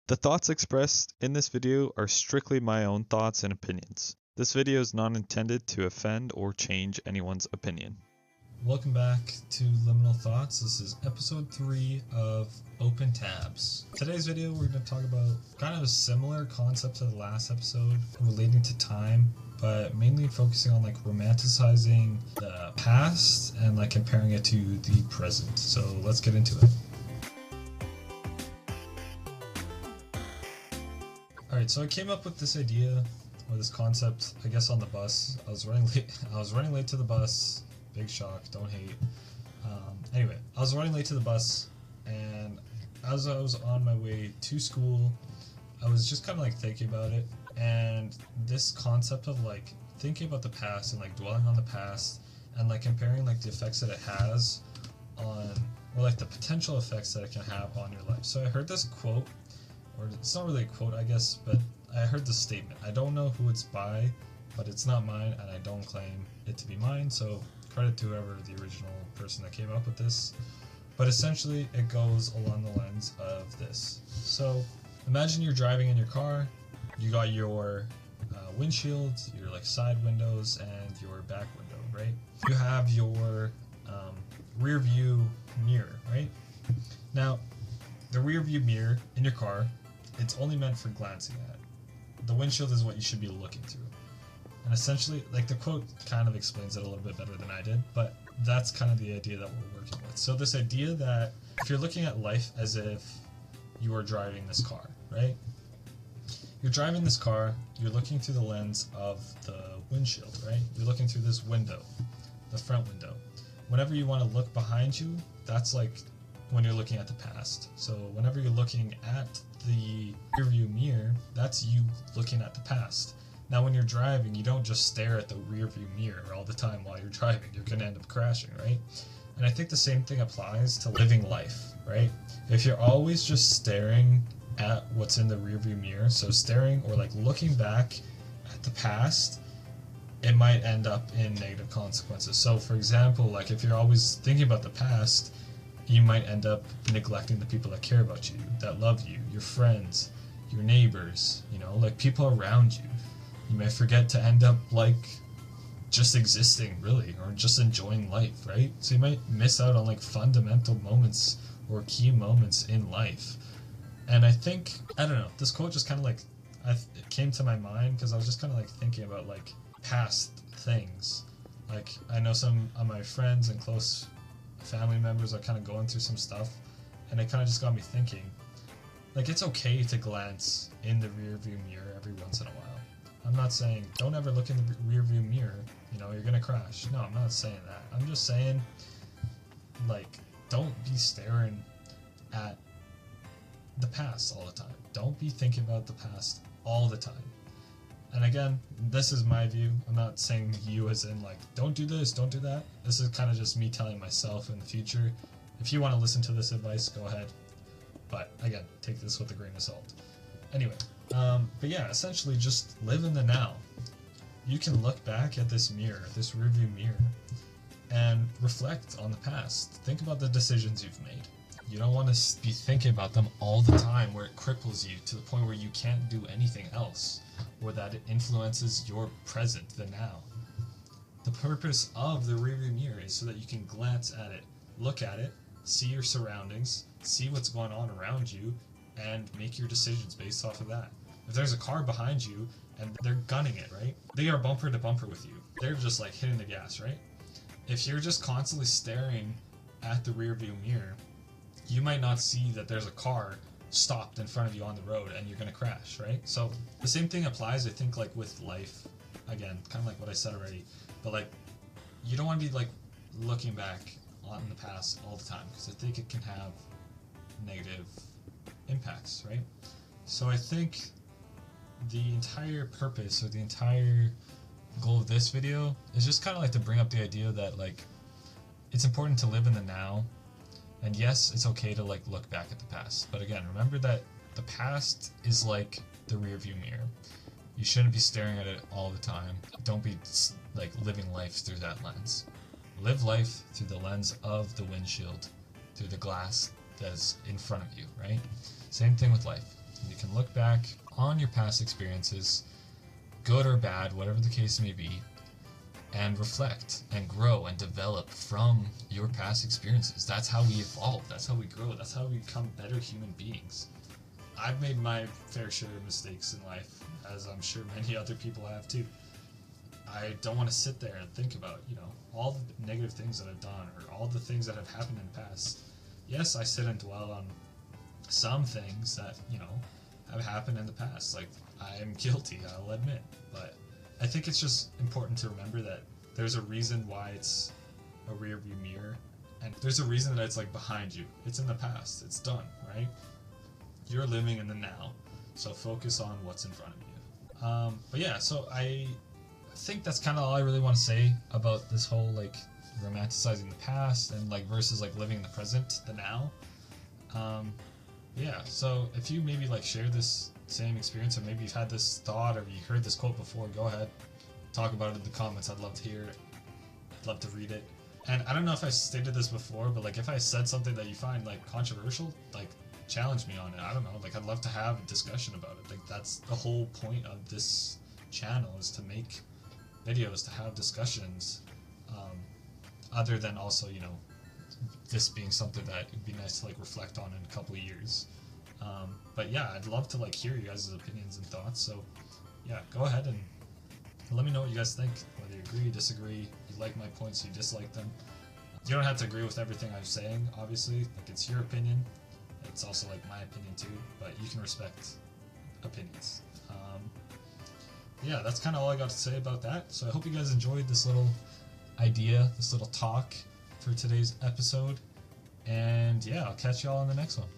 The thoughts expressed in this video are strictly my own thoughts and opinions. This video is not intended to offend or change anyone's opinion. Welcome back to Liminal Thoughts. This is episode 3 of Open Tabs. Today's video we're going to talk about kind of a similar concept to the last episode relating to time, but mainly focusing on like romanticizing the past and like comparing it to the present. So let's get into it. Alright, so I came up with this idea or this concept, I guess, on the bus. I was running late to the bus. Big shock, don't hate. Anyway, I was running late to the bus, and as I was on my way to school, I was just kind of like thinking about it, and this concept of like thinking about the past and like dwelling on the past and like comparing like the effects that it has on, or like the potential effects that it can have on your life. So I heard this quote, or it's not really a quote, I guess, but I heard this statement. I don't know who it's by, but it's not mine, and I don't claim it to be mine, so credit to whoever the original person that came up with this. But essentially, it goes along the lines of this. So imagine you're driving in your car, you got your windshield, your like side windows, and your back window, right? You have your rear view mirror, right? Now, the rear view mirror in your car, it's only meant for glancing at. The windshield is what you should be looking through. And essentially, like the quote kind of explains it a little bit better than I did, but that's kind of the idea that we're working with. So this idea that if you're looking at life as if you are driving this car, right? You're driving this car, you're looking through the lens of the windshield, right? You're looking through this window, the front window. Whenever you want to look behind you, that's like when you're looking at the past. So whenever you're looking at the rearview mirror, that's you looking at the past. Now when you're driving, you don't just stare at the rearview mirror all the time while you're driving. You're going to end up crashing, right? And I think the same thing applies to living life, right? If you're always just staring at what's in the rearview mirror, so staring or like looking back at the past, it might end up in negative consequences. So for example, like if you're always thinking about the past, you might end up neglecting the people that care about you, that love you, your friends, your neighbors, you know, like people around you. You may forget to end up like just existing, really, or just enjoying life, right? So you might miss out on like fundamental moments or key moments in life. And I think, I don't know, this quote just kind of like, it came to my mind because I was just kind of like thinking about like past things. Like I know some of my friends and close family members are kind of going through some stuff, and it kind of just got me thinking, like it's okay to glance in the rear view mirror every once in a while. I'm not saying don't ever look in the rear view mirror, you know, you're gonna crash. No, I'm not saying that. I'm just saying, like, don't be staring at the past all the time. Don't be thinking about the past all the time. And again, this is my view. I'm not saying you as in like, don't do this, don't do that. This is kind of just me telling myself in the future. If you want to listen to this advice, go ahead. But again, take this with a grain of salt. Anyway, but yeah, essentially just live in the now. You can look back at this mirror, this rearview mirror, and reflect on the past. Think about the decisions you've made. You don't want to be thinking about them all the time where it cripples you to the point where you can't do anything else, or that it influences your present, the now. The purpose of the rearview mirror is so that you can glance at it, look at it, see your surroundings, see what's going on around you, and make your decisions based off of that. If there's a car behind you and they're gunning it, right? They are bumper to bumper with you. They're just like hitting the gas, right? If you're just constantly staring at the rearview mirror, you might not see that there's a car stopped in front of you on the road and you're gonna crash, right? So the same thing applies, I think, like with life. Again, kind of like what I said already, but like you don't want to be like looking back on the past all the time, because I think it can have negative impacts, right? So I think the entire purpose or the entire goal of this video is just kind of like to bring up the idea that like it's important to live in the now. And yes, it's okay to like look back at the past, but again, remember that the past is like the rearview mirror. You shouldn't be staring at it all the time. Don't be like living life through that lens. Live life through the lens of the windshield, through the glass that's in front of you, right? Same thing with life. look back on your past experiences, good or bad, whatever the case may be, and reflect and grow and develop from your past experiences. That's how we evolve. That's how we grow. That's how we become better human beings. I've made my fair share of mistakes in life, as I'm sure many other people have too. I don't want to sit there and think about, all the negative things that I've done or all the things that have happened in the past. Yes, I sit and dwell on some things that, have happened in the past. Like, I am guilty, I'll admit. But I think it's just important to remember that there's a reason why it's a rear view mirror, and there's a reason that it's like behind you. It's in the past. It's done, right? You're living in the now, so focus on what's in front of you. But yeah, so I think that's kind of all I really want to say about this whole like romanticizing the past and like versus like living in the present, the now. Yeah, so if you maybe like share this same experience, or maybe you've had this thought, or you heard this quote before, go ahead, talk about it in the comments. I'd love to hear it. I'd love to read it. And I don't know if I stated this before, but like if I said something that you find like controversial, like challenge me on it. I don't know, like I'd love to have a discussion about it. Like that's the whole point of this channel, is to make videos, to have discussions, other than also, this being something that would be nice to like reflect on in a couple of years. But yeah, I'd love to like hear you guys' opinions and thoughts. So yeah, go ahead and let me know what you guys think, whether you agree, disagree, you like my points, you dislike them. You don't have to agree with everything I'm saying, obviously. Like, it's your opinion. It's also like my opinion too, but you can respect opinions. Yeah, that's kind of all I got to say about that. So I hope you guys enjoyed this little idea, this little talk for today's episode. And yeah, I'll catch y'all on the next one.